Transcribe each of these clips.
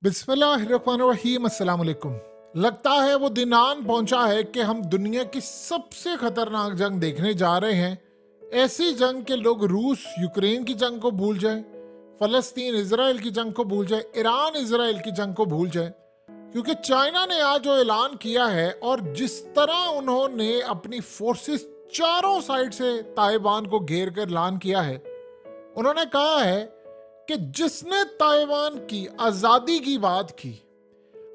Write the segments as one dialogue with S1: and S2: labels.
S1: बिस्मिल्लाहिर्रहमानिर्रहीम अस्सलाम वालेकुम। लगता है वो दिन आन पहुंचा है कि हम दुनिया की सबसे खतरनाक जंग देखने जा रहे हैं। ऐसी जंग के लोग रूस यूक्रेन की जंग को भूल जाए, फलस्तीन इसराइल की जंग को भूल जाए, ईरान इसराइल की जंग को भूल जाए, क्योंकि चाइना ने आज जो ऐलान किया है और जिस तरह उन्होंने अपनी फोर्सेस चारों साइड से ताइवान को घेर कर ऐलान किया है, उन्होंने कहा है कि जिसने ताइवान की आज़ादी की बात की,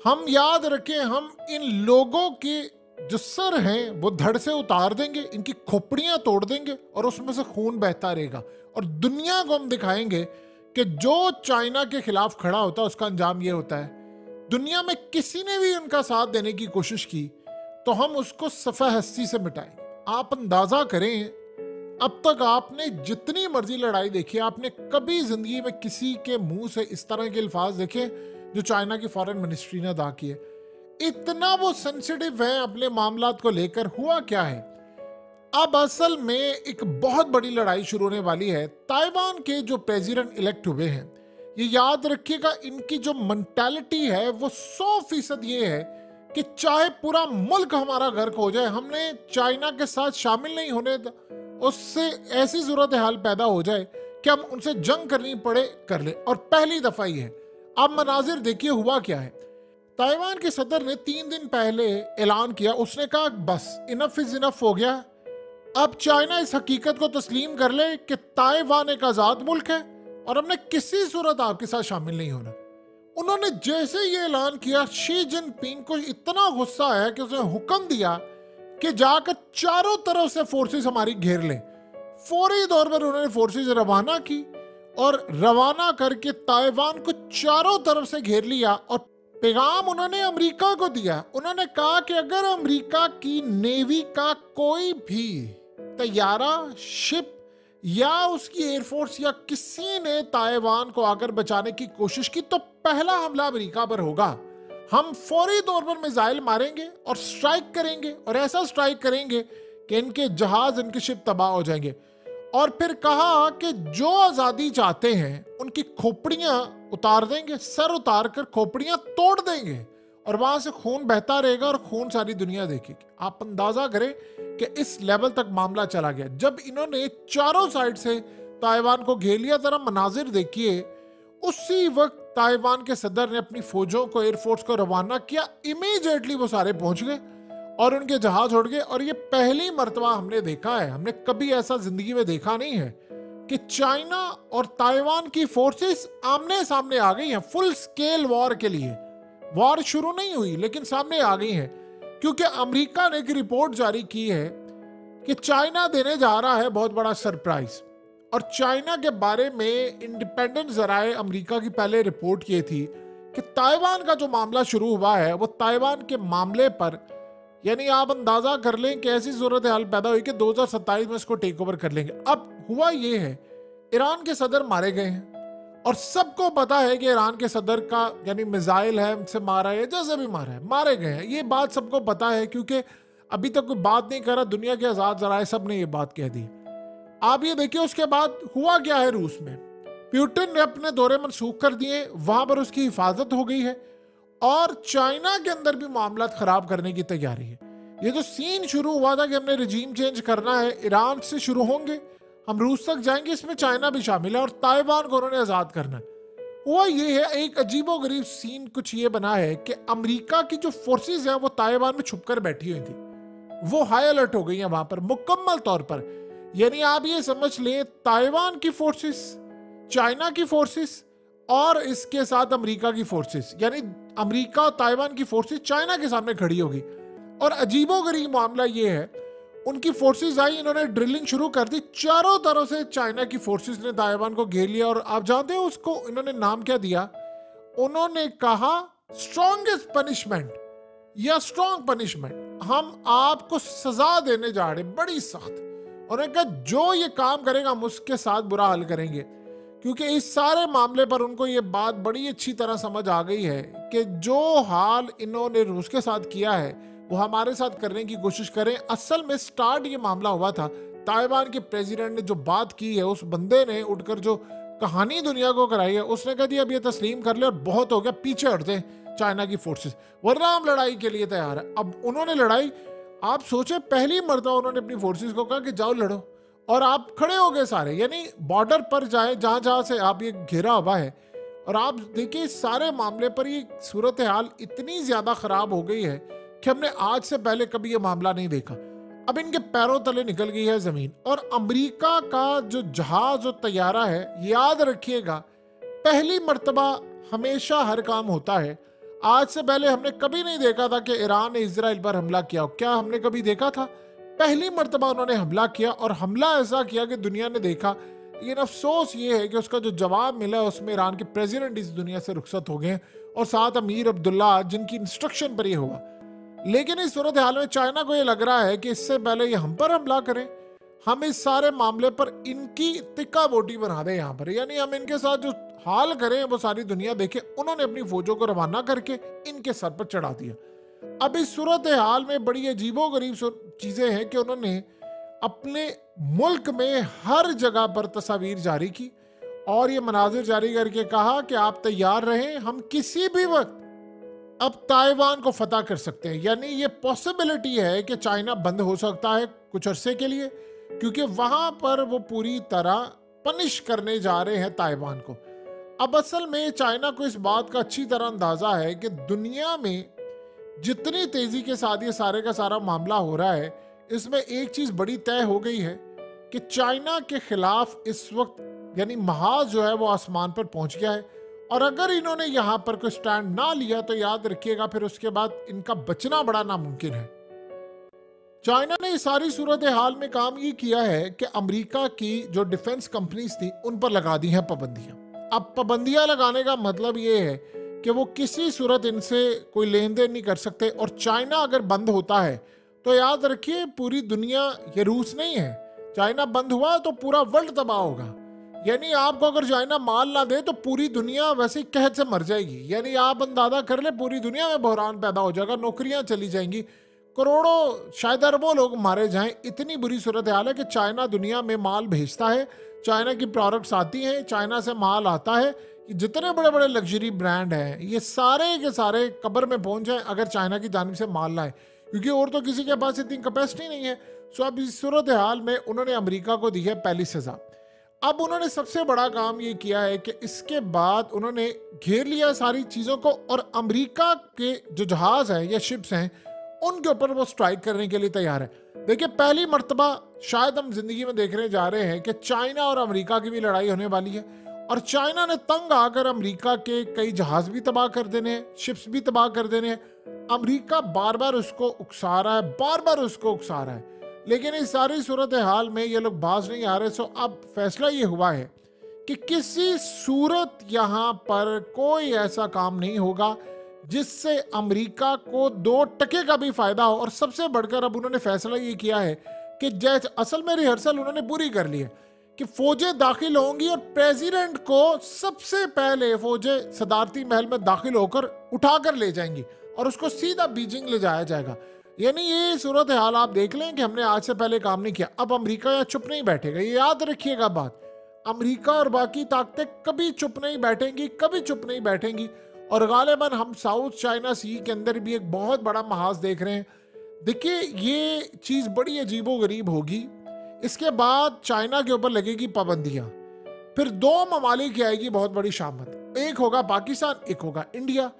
S1: हम याद रखें, हम इन लोगों के जो सर हैं वो धड़ से उतार देंगे, इनकी खोपड़ियां तोड़ देंगे और उसमें से खून बहता रहेगा। और दुनिया को हम दिखाएंगे कि जो चाइना के खिलाफ खड़ा होता है उसका अंजाम ये होता है। दुनिया में किसी ने भी उनका साथ देने की कोशिश की तो हम उसको सफ़े हस्ती से मिटाएंगे। आप अंदाजा करें, अब तक आपने जितनी मर्जी लड़ाई देखी, आपने कभी जिंदगी में किसी के मुंह से इस तरह के अल्फाज देखे जो चाइना की फॉरेन मिनिस्ट्री ने अदा किए? इतना वो सेंसिटिव है अपने मामलात को लेकर। हुआ क्या है, अब असल में एक बहुत बड़ी लड़ाई शुरू होने वाली है। ताइवान के जो प्रेसिडेंट इलेक्ट हुए हैं, ये याद रखिएगा, इनकी जो मेंटालिटी है वो 100% ये है कि चाहे पूरा मुल्क हमारा गर्क हो जाए, हमने चाइना के साथ शामिल नहीं होने, उससे ऐसी सूरत हाल पैदा हो जाए कि हम उनसे जंग करनी पड़े कर ले। और पहली दफा ही है। आप मनाजिर देखिए हुआ क्या है। ताइवान के सदर ने 3 दिन पहले ऐलान किया, उसने कहा बस इनफ इज इनफ हो गया। अब चाइना इस हकीकत को तस्लीम कर ले कि ताइवान एक आजाद मुल्क है और हमने किसी सूरत आपके साथ शामिल नहीं होना। उन्होंने जैसे ये ऐलान किया, शी जिनपिंग को इतना गुस्सा आया कि उसने हुक्म दिया कि जाकर चारों तरफ से फोर्सेस हमारी घेर लें। फौरी तौर पर उन्होंने फोर्सेस रवाना की और रवाना करके ताइवान को चारों तरफ से घेर लिया। और पैगाम उन्होंने अमेरिका को दिया। उन्होंने कहा कि अगर अमेरिका की नेवी का कोई भी तैयारा, शिप या उसकी एयरफोर्स या किसी ने ताइवान को आकर बचाने की कोशिश की तो पहला हमला अमेरिका पर होगा। हम फौरी तौर पर मिसाइल मारेंगे और स्ट्राइक करेंगे, और ऐसा स्ट्राइक करेंगे कि इनके जहाज, इनके शिप तबाह हो जाएंगे। और फिर कहा कि जो आज़ादी चाहते हैं उनकी खोपड़ियां उतार देंगे, सर उतार कर खोपड़ियां तोड़ देंगे और वहां से खून बहता रहेगा और खून सारी दुनिया देखेगी। आप अंदाजा करें कि इस लेवल तक मामला चला गया। जब इन्होंने चारों साइड से ताइवान को घेर लिया, जरा मनाजिर देखिए। उसी वक्त ताइवान के सदर ने अपनी फौजों को, एयरफोर्स को रवाना किया। इमीडिएटली वो सारे पहुंच गए और उनके जहाज उड़ गए। और ये पहली मर्तबा हमने देखा है, हमने कभी ऐसा जिंदगी में देखा नहीं है कि चाइना और ताइवान की फोर्सेस आमने सामने आ गई हैं फुल स्केल वॉर के लिए। वॉर शुरू नहीं हुई लेकिन सामने आ गई हैं, क्योंकि अमेरिका ने एक रिपोर्ट जारी की है कि चाइना देने जा रहा है बहुत बड़ा सरप्राइज। और चाइना के बारे में इंडिपेंडेंट जराए अमेरिका की पहले रिपोर्ट की थी कि ताइवान का जो मामला शुरू हुआ है वो ताइवान के मामले पर, यानी आप अंदाजा कर लें कि ऐसी सूरत हाल पैदा हुई कि 2027 में इसको टेक ओवर कर लेंगे। अब हुआ ये है, ईरान के सदर मारे गए हैं और सबको पता है कि ईरान के सदर का यानी मिसाइल है, उनसे मारा है, जैसे भी मारा है, मारे गए हैं। ये बात सबको पता है, क्योंकि अभी तक कोई बात नहीं कर रहा, दुनिया के आजाद जराए सब ने ये बात कह दी। आप ये देखिए उसके बाद हुआ क्या है। रूस में पुतिन ने अपने दौरे मनसूख कर दिए, वहां पर उसकी हिफाजत हो गई है और चाइना के अंदर भी मामला खराब करने की तैयारी है। ये जो सीन शुरू हुआ था कि हमने रिजीम चेंज करना है, ईरान से शुरू होंगे, हम रूस तक जाएंगे, इसमें चाइना भी शामिल है और ताइवान को उन्होंने आजाद करना है। हुआ ये है, एक अजीबोगरीब सीन कुछ ये बना है कि अमेरिका की जो फोर्सेस हैं वो ताइवान में छुपकर बैठी हुई थी। वो हाई अलर्ट हो गई हैं वहां पर मुकम्मल तौर पर। यानी आप ये समझ लें, ताइवान की फोर्सेस, चाइना की फोर्सेस और इसके साथ अमेरिका की फोर्सेस, यानी अमेरिका और ताइवान की फोर्सेस चाइना के सामने खड़ी होगी। और अजीबोगरीब मामला ये है, उनकी फोर्सेस आई, इन्होंने ड्रिलिंग शुरू कर दी, चारों तरफ से चाइना की फोर्सेस ने ताइवान को घेर लिया। और आप जानते हैं उसको इन्होंने नाम क्या दिया? उन्होंने कहा स्ट्रॉन्गेस्ट पनिशमेंट या स्ट्रॉन्ग पनिशमेंट, हम आपको सजा देने जा रहे बड़ी सख्त। उन्होंने कहा जो ये काम करेगा हम उसके साथ बुरा हाल करेंगे, क्योंकि इस सारे मामले पर उनको ये बात बड़ी अच्छी तरह समझ आ गई है कि जो हाल इन्होंने रूस के साथ किया है वो हमारे साथ करने की कोशिश करें। असल में स्टार्ट ये मामला हुआ था, ताइवान के प्रेसिडेंट ने जो बात की है, उस बंदे ने उठकर जो कहानी दुनिया को कराई है, उसने कह दिया अब ये तस्लीम कर ले और बहुत हो गया, पीछे हट जाए चाइना की फोर्सेस, वरना हम लड़ाई के लिए तैयार है। अब उन्होंने लड़ाई, आप सोचे पहली मर्तबा उन्होंने अपनी फोर्सेस को कहा कि जाओ लड़ो, और आप खड़े हो गए सारे, यानी बॉर्डर पर जाए जहां जहां से आप ये घेरा हुआ है। और आप देखिए इस सारे मामले पर ये सूरत हाल इतनी ज्यादा खराब हो गई है कि हमने आज से पहले कभी ये मामला नहीं देखा। अब इनके पैरों तले निकल गई है जमीन, और अमेरिका का जो जहाज और तैयारा है, याद रखिएगा पहली मर्तबा हमेशा हर काम होता है। आज से पहले हमने कभी नहीं देखा था कि ईरान ने इजराइल पर हमला किया, क्या हमने कभी देखा था? पहली मर्तबा उन्होंने हमला किया, और हमला ऐसा किया कि दुनिया ने देखा। लेकिन अफसोस ये है कि उसका जो जवाब मिला उसमें ईरान के प्रेसिडेंट इस दुनिया से रुखसत हो गए, और साथ अमीर अब्दुल्ला जिनकी इंस्ट्रक्शन पर ये हुआ। लेकिन इस सूरत हाल में चाइना को ये लग रहा है कि इससे पहले ये हम पर हमला करें, हम इस सारे मामले पर इनकी तिक्का बोटी बना दें यहाँ पर, यानी हम इनके साथ जो हाल करें वो सारी दुनिया देखे। उन्होंने अपनी फौजों को रवाना करके इनके सर पर चढ़ा दिया। अब इस सूरत हाल में बड़ी अजीबोगरीब चीजें हैं कि उन्होंने अपने मुल्क में हर जगह पर तस्वीर जारी की और ये मनाजिर जारी करके कहा कि आप तैयार रहें, हम किसी भी वक्त अब ताइवान को फतह कर सकते हैं। यानी ये पॉसिबिलिटी है कि चाइना बंद हो सकता है कुछ अरसे के लिए, क्योंकि वहां पर वो पूरी तरह पनिश करने जा रहे हैं ताइवान को। अब असल में चाइना को इस बात का अच्छी तरह अंदाजा है कि दुनिया में जितनी तेजी के साथ ये सारे का सारा मामला हो रहा है, इसमें एक चीज बड़ी तय हो गई है कि चाइना के खिलाफ इस वक्त यानी महाज जो है वो आसमान पर पहुंच गया है, और अगर इन्होंने यहां पर कोई स्टैंड ना लिया तो याद रखिएगा फिर उसके बाद इनका बचना बड़ा नामुमकिन है। चाइना ने इस सारी सूरत हाल में काम ये किया है कि अमेरिका की जो डिफेंस कंपनीज थी उन पर लगा दी हैं पाबंदियां। अब पाबंदियां लगाने का मतलब ये है कि वो किसी सूरत इनसे कोई लेन देन नहीं कर सकते, और चाइना अगर बंद होता है तो याद रखिए पूरी दुनिया, ये रूस नहीं है, चाइना बंद हुआ तो पूरा वर्ल्ड तबाह होगा। यानी आपको अगर चाइना माल ना दे तो पूरी दुनिया वैसे ही कहत से मर जाएगी। यानी आप अंदाजा कर ले पूरी दुनिया में बहरान पैदा हो जाएगा, नौकरियां चली जाएंगी, करोड़ों शायद अरबों लोग मारे जाएं। इतनी बुरी सूरत हाल है कि चाइना दुनिया में माल भेजता है, चाइना की प्रोडक्ट्स आती हैं, चाइना से माल आता है। जितने बड़े बड़े लग्जरी ब्रांड हैं ये सारे के सारे कब्र में पहुंच जाएं अगर चाइना की जानिब से माल लाए, क्योंकि और तो किसी के पास इतनी कैपेसिटी नहीं है। सो अब इस सूरत हाल में उन्होंने अमेरिका को दी है पहली सजा। अब उन्होंने सबसे बड़ा काम ये किया है कि इसके बाद उन्होंने घेर लिया सारी चीज़ों को, और अमेरिका के जो जहाज हैं या शिप्स हैं उनके ऊपर वो स्ट्राइक करने के लिए तैयार है। देखिए पहली मर्तबा शायद हम जिंदगी में देखने जा रहे हैं कि चाइना और अमेरिका की भी लड़ाई होने वाली है, और चाइना ने तंग आकर अमेरिका के कई जहाज भी तबाह कर देने हैं, शिप्स भी तबाह कर देने हैं। अमेरिका बार बार उसको उकसा रहा है, बार बार उसको उकसा रहा है, लेकिन इस सारी सूरत हाल में ये लोग बाज नहीं आ रहे। सो अब फैसला ये हुआ है कि किसी सूरत यहाँ पर कोई ऐसा काम नहीं होगा जिससे अमेरिका को 2 टके का भी फायदा हो। और सबसे बढ़कर अब उन्होंने फैसला ये किया है कि जैसे असल में रिहर्सल उन्होंने पूरी कर ली है कि फौजें दाखिल होंगी और प्रेसिडेंट को सबसे पहले फौजें सदारती महल में दाखिल होकर उठाकर ले जाएंगी और उसको सीधा बीजिंग ले जाया जाएगा। यानी ये सूरत हाल आप देख लें कि हमने आज से पहले काम नहीं किया। अब अमेरिका यहाँ चुप नहीं बैठेगा, ये याद रखिएगा बात। अमेरिका और बाकी ताकतें कभी चुप नहीं बैठेंगी, कभी चुप नहीं बैठेंगी। और गालिबन हम साउथ चाइना सी के अंदर भी एक बहुत बड़ा महाज देख रहे हैं। देखिए ये चीज़ बड़ी अजीबोगरीब होगी। इसके बाद चाइना के ऊपर लगेगी पाबंदियां, फिर 2 ममालिक की आएगी बहुत बड़ी शामत, एक होगा पाकिस्तान, एक होगा इंडिया।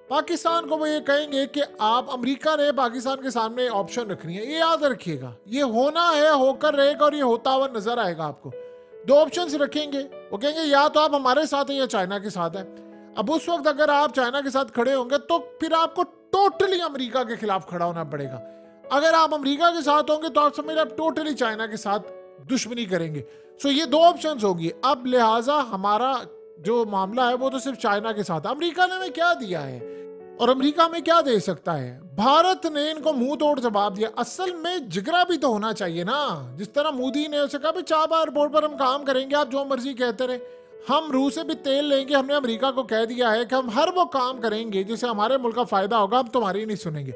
S1: पाकिस्तान को वो ये कहेंगे कि आप, अमेरिका ने पाकिस्तान के सामने ऑप्शन रखनी है, ये याद रखिएगा, ये होना है, होकर रहेगा और ये होता हुआ नजर आएगा आपको। 2 ऑप्शंस रखेंगे, वो कहेंगे या तो आप हमारे साथ हैं या चाइना के साथ है। अब उस वक्त अगर आप चाइना के साथ खड़े होंगे तो फिर आपको टोटली अमेरिका के खिलाफ खड़ा होना पड़ेगा। अगर आप अमेरिका के साथ होंगे तो आप समझ आप टोटली चाइना के साथ दुश्मनी करेंगे। सो ये 2 ऑप्शंस होगी। अब लिहाजा हमारा जो मामला है वो तो सिर्फ चाइना के साथ। अमेरिका ने हमें क्या दिया है और अमेरिका में क्या दे सकता है? भारत ने इनको मुंह तोड़ जवाब दिया। असल में जिगरा भी तो होना चाहिए ना। जिस तरह मोदी ने उसे कहा भी चाबा एयरपोर्ट पर हम काम करेंगे, आप जो मर्जी कहते रहे, हम रूस से भी तेल लेंगे। हमने अमेरिका को कह दिया है कि हम हर वो काम करेंगे जिससे हमारे मुल्क का फायदा होगा, हम तुम्हारी नहीं सुनेंगे।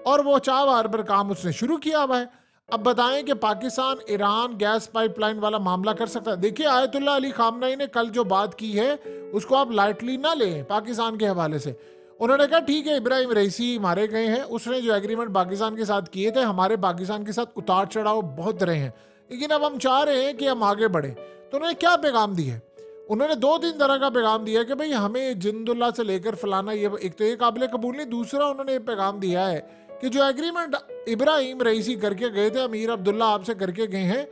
S1: और वो चाबा पर काम उसने शुरू किया हुआ है। अब बताएं कि पाकिस्तान ईरान गैस पाइपलाइन वाला मामला कर सकता है? देखिए, आयतुल्ला अली खामनेई ने कल जो बात की है उसको आप लाइटली ना लें पाकिस्तान के हवाले से। उन्होंने कहा ठीक है, इब्राहिम रईसी मारे गए हैं, उसने जो एग्रीमेंट पाकिस्तान के साथ किए थे, हमारे पाकिस्तान के साथ उतार चढ़ाव बहुत रहे हैं, लेकिन अब हम चाह रहे हैं कि हम आगे बढ़े। तो उन्होंने क्या पैगाम दिया है? उन्होंने 2-3 तरह का पैगाम दिया कि भाई हमें जिंदुल्ला से लेकर फलाना, ये एक तो ये काबिल कबूल नहीं। दूसरा उन्होंने ये पैगाम दिया है कि जो एग्रीमेंट इब्राहिम रईसी करके गए थे, अमीर अब्दुल्ला आपसे करके गए हैं,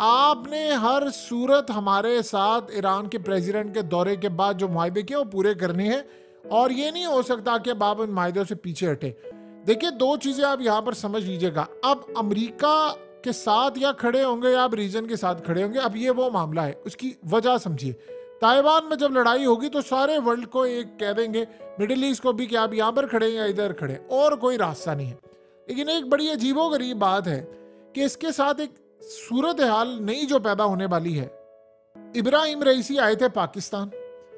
S1: आपने हर सूरत हमारे साथ ईरान के प्रेसिडेंट के दौरे के बाद जो मुआहदे किए वो पूरे करने हैं, और ये नहीं हो सकता कि अब आप इन मुआहदों से पीछे हटे। देखिए, 2 चीजें आप यहाँ पर समझ लीजिएगा। अब अमेरिका के साथ या खड़े होंगे या आप रीजन के साथ खड़े होंगे, अब ये वो मामला है। उसकी वजह समझिए, ताइवान में जब लड़ाई होगी तो सारे वर्ल्ड को एक कह देंगे, मिडिल ईस्ट को भी, कि आप यहाँ पर खड़े या इधर खड़े, और कोई रास्ता नहीं है। लेकिन एक बड़ी अजीबोगरीब बात है कि इसके साथ एक सूरत हाल नई जो पैदा होने वाली है। इब्राहिम रईसी आए थे पाकिस्तान,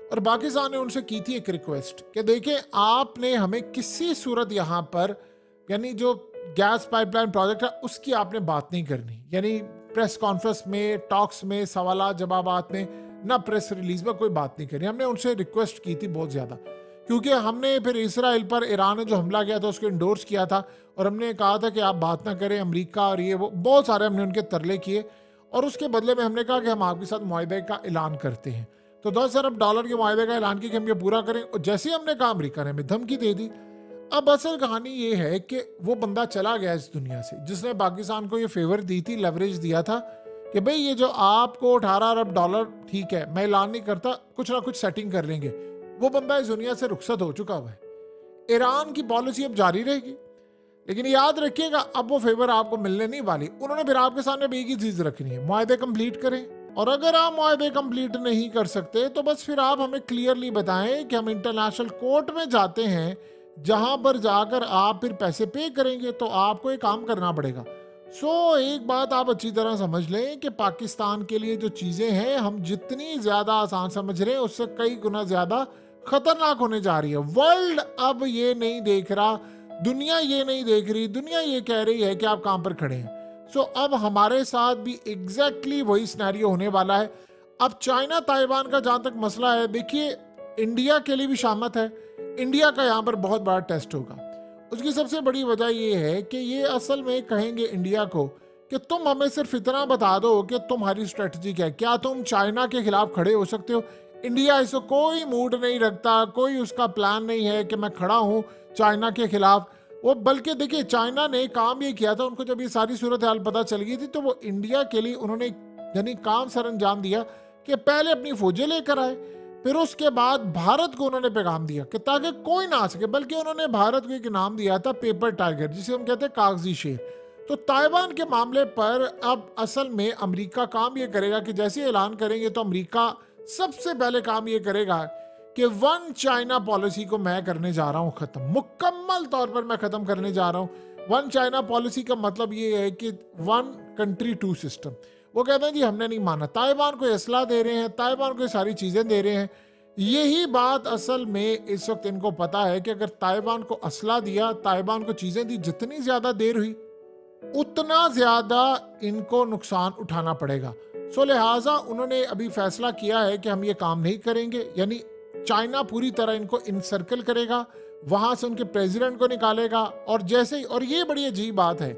S1: और पाकिस्तान ने उनसे की थी एक रिक्वेस्ट कि देखें, आपने हमें किसी सूरत यहाँ पर, यानी जो गैस पाइपलाइन प्रोजेक्ट है उसकी आपने बात नहीं करनी, यानी प्रेस कॉन्फ्रेंस में, टॉक्स में, सवालात जवाबात में, ना प्रेस रिलीज में कोई बात नहीं करनी। हमने उनसे रिक्वेस्ट की थी बहुत ज़्यादा, क्योंकि हमने फिर इसराइल पर ईरान ने जो हमला किया था उसको इंडोर्स किया था, और हमने कहा था कि आप बात ना करें, अमेरिका और ये वो बहुत सारे हमने उनके तरले किए, और उसके बदले में हमने कहा कि हम आपके साथ मुआहदे का ऐलान करते हैं। तो $10 अरब के मुआहदे का ऐलान किया कि हम ये पूरा करें, और जैसे ही हमने कहा अमेरिका ने हमें धमकी दे दी। अब असल कहानी ये है कि वो बंदा चला गया इस दुनिया से जिसने पाकिस्तान को ये फेवर दी थी, लेवरेज दिया था कि भाई ये जो आपको $18 अरब, ठीक है मैं ऐलान नहीं करता, कुछ ना कुछ सेटिंग कर लेंगे। वो बंदा इस दुनिया से रुखसत हो चुका हुआ है। ईरान की पॉलिसी अब जारी रहेगी, लेकिन याद रखिएगा अब वो फेवर आपको मिलने नहीं वाली। उन्होंने फिर आपके सामने एक ही चीज रखनी है, मुआहदे कंप्लीट करें, और अगर आप मुआहदे कंप्लीट नहीं कर सकते तो बस फिर आप हमें क्लियरली बताएं कि हम इंटरनेशनल कोर्ट में जाते हैं, जहां पर जाकर आप फिर पैसे पे करेंगे। तो आपको एक काम करना पड़ेगा। एक बात आप अच्छी तरह समझ लें कि पाकिस्तान के लिए जो चीजें हैं, हम जितनी ज्यादा आसान समझ रहे हैं उससे कई गुना ज्यादा खतरनाक होने जा रही है। वर्ल्ड अब ये नहीं देख रहा, दुनिया ये नहीं देख रही, दुनिया ये कह रही है कि आप कहां पर खड़े हैं। अब हमारे साथ भी एग्जैक्टली वही सिनेरियो होने वाला है। अब चाइना ताइवान का जहां तक मसला है, देखिए इंडिया के लिए भी शामत है, इंडिया का यहाँ पर बहुत बड़ा टेस्ट होगा। उसकी सबसे बड़ी वजह ये है कि ये असल में कहेंगे इंडिया को कि तुम हमें सिर्फ इतना बता दो कि तुम्हारी स्ट्रेटजी क्या है, क्या तुम चाइना के खिलाफ खड़े हो सकते हो। इंडिया इसको कोई मूड नहीं रखता, कोई उसका प्लान नहीं है कि मैं खड़ा हूँ चाइना के खिलाफ। वो बल्कि देखिए, चाइना ने काम ये किया था, उनको जब ये सारी सूरत हाल पता चल गई थी तो वो इंडिया के लिए उन्होंने यानी काम सर अंजाम दिया कि पहले अपनी फौजें लेकर आए, फिर उसके बाद भारत को उन्होंने पैगाम दिया कि ताकि कोई ना आ सके। बल्कि उन्होंने भारत को एक नाम दिया था पेपर टाइगर, जिसे हम कहते हैं कागजी शेर। तो ताइवान के मामले पर अब असल में अमेरिका काम ये करेगा कि जैसे ऐलान करेंगे तो अमेरिका सबसे पहले काम ये करेगा कि 1 चाइना पॉलिसी को मैं करने जा रहा हूं खत्म, मुकम्मल तौर पर मैं खत्म करने जा रहा हूं। 1 चाइना पॉलिसी का मतलब ये है कि 1 कंट्री 2 सिस्टम। वो कहते हैं जी हमने नहीं माना, ताइवान को असला दे रहे हैं, ताइवान को सारी चीजें दे रहे हैं। यही बात असल में इस वक्त इनको पता है कि अगर ताइवान को असला दिया, ताइवान को चीजें दी, जितनी ज्यादा देर हुई उतना ज्यादा इनको नुकसान उठाना पड़ेगा। लिहाजा उन्होंने अभी फैसला किया है कि हम ये काम नहीं करेंगे, यानी चाइना पूरी तरह इनको इनसर्कल करेगा, वहां से उनके प्रेसिडेंट को निकालेगा। और जैसे ही, और ये बड़ी अजीब बात है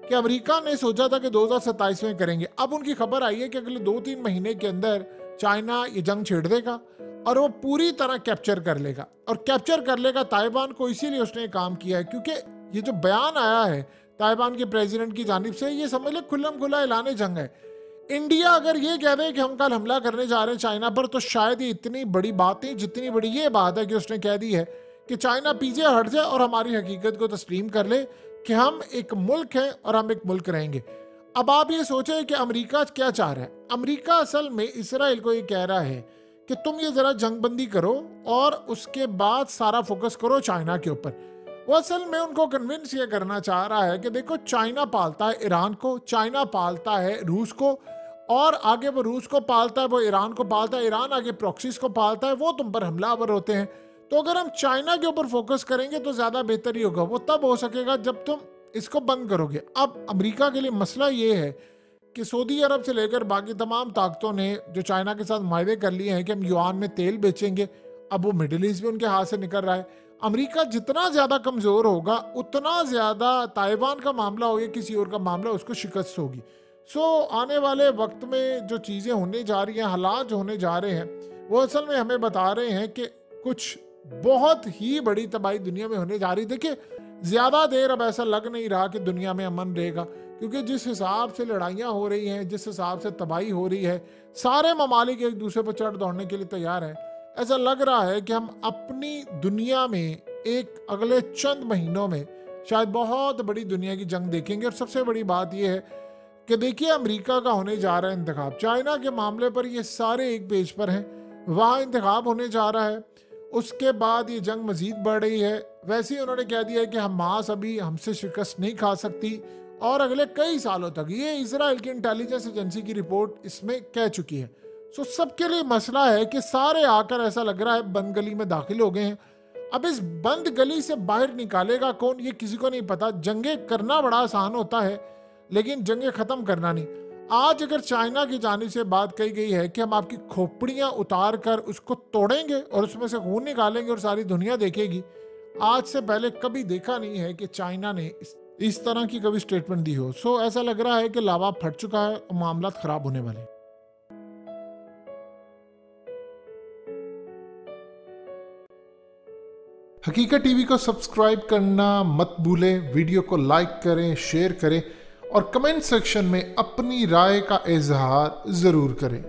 S1: कि अमेरिका ने सोचा था कि 2027 में करेंगे, अब उनकी खबर आई है कि अगले 2-3 महीने के अंदर चाइना ये जंग छेड़ देगा और वो पूरी तरह कैप्चर कर लेगा। और कैप्चर कर लेगा ताइवान को, इसीलिए उसने काम किया है, क्योंकि ये जो बयान आया है ताइवान के प्रेसिडेंट की जानिब से, ये समझ ले खुल्लम खुला ऐलान जंग है। इंडिया अगर ये कह दे कि हम कल हमला करने जा रहे हैं चाइना पर, तो शायद ये इतनी बड़ी बात नहीं जितनी बड़ी ये बात है कि उसने कह दी है कि चाइना पीछे हट जाए और हमारी हकीकत को तस्लीम कर ले कि हम एक मुल्क हैं और हम एक मुल्क रहेंगे। अब आप ये सोचें कि अमेरिका क्या चाह रहा है। अमेरिका असल में इसराइल को ये कह रहा है कि तुम ये जरा जंगबंदी करो और उसके बाद सारा फोकस करो चाइना के ऊपर। वो असल में उनको कन्विंस ये करना चाह रहा है कि देखो, चाइना पालता है ईरान को, चाइना पालता है रूस को, और आगे वो रूस को पालता है, वो ईरान को पालता है, ईरान आगे प्रॉक्सीज को पालता है, वो तुम पर हमलावर होते हैं। तो अगर हम चाइना के ऊपर फोकस करेंगे तो ज्यादा बेहतर ही होगा। वो तब हो सकेगा जब तुम इसको बंद करोगे। अब अमेरिका के लिए मसला ये है कि सऊदी अरब से लेकर बाकी तमाम ताकतों ने जो चाइना के साथ मायदे कर लिए हैं कि हम युआन में तेल बेचेंगे, अब वो मिडिल ईस्ट भी उनके हाथ से निकल रहा है। अमेरिका जितना ज़्यादा कमज़ोर होगा उतना ज़्यादा ताइवान का मामला हो या किसी और का मामला उसको शिकस्त होगी। आने वाले वक्त में जो चीज़ें होने जा रही हैं, हालात जो होने जा रहे हैं, वो असल में हमें बता रहे हैं कि कुछ बहुत ही बड़ी तबाही दुनिया में होने जा रही है। देखिए, ज़्यादा देर अब ऐसा लग नहीं रहा कि दुनिया में अमन रहेगा, क्योंकि जिस हिसाब से लड़ाइयाँ हो रही हैं, जिस हिसाब से तबाही हो रही है, सारे ममालिक एक दूसरे पर चढ़ दौड़ने के लिए तैयार हैं। ऐसा लग रहा है कि हम अपनी दुनिया में एक अगले चंद महीनों में शायद बहुत बड़ी दुनिया की जंग देखेंगे। और सबसे बड़ी बात यह है कि देखिए, अमेरिका का होने जा रहा है इंतखाब, चाइना के मामले पर ये सारे एक पेज पर हैं, वहाँ इंतखाब होने जा रहा है, उसके बाद ये जंग मजीद बढ़ रही है। वैसे ही उन्होंने कह दिया है कि हमास अभी हमसे शिकस्त नहीं खा सकती और अगले कई सालों तक, ये इजराइल की इंटेलिजेंस एजेंसी की रिपोर्ट इसमें कह चुकी है। सबके लिए मसला है कि सारे आकर ऐसा लग रहा है बंद गली में दाखिल हो गए हैं। अब इस बंद गली से बाहर निकालेगा कौन, ये किसी को नहीं पता। जंगें करना बड़ा आसान होता है, लेकिन जंगें ख़त्म करना नहीं। आज अगर चाइना की जानिब से बात कही गई है कि हम आपकी खोपड़ियाँ उतार कर उसको तोड़ेंगे और उसमें से खून निकालेंगे और सारी दुनिया देखेगी, आज से पहले कभी देखा नहीं है कि चाइना ने इस तरह की कभी स्टेटमेंट दी हो। ऐसा लग रहा है कि लावा फट चुका है और मामला खराब होने वाले। हकीकत टीवी को सब्सक्राइब करना मत भूलें, वीडियो को लाइक करें, शेयर करें और कमेंट सेक्शन में अपनी राय का इजहार ज़रूर करें।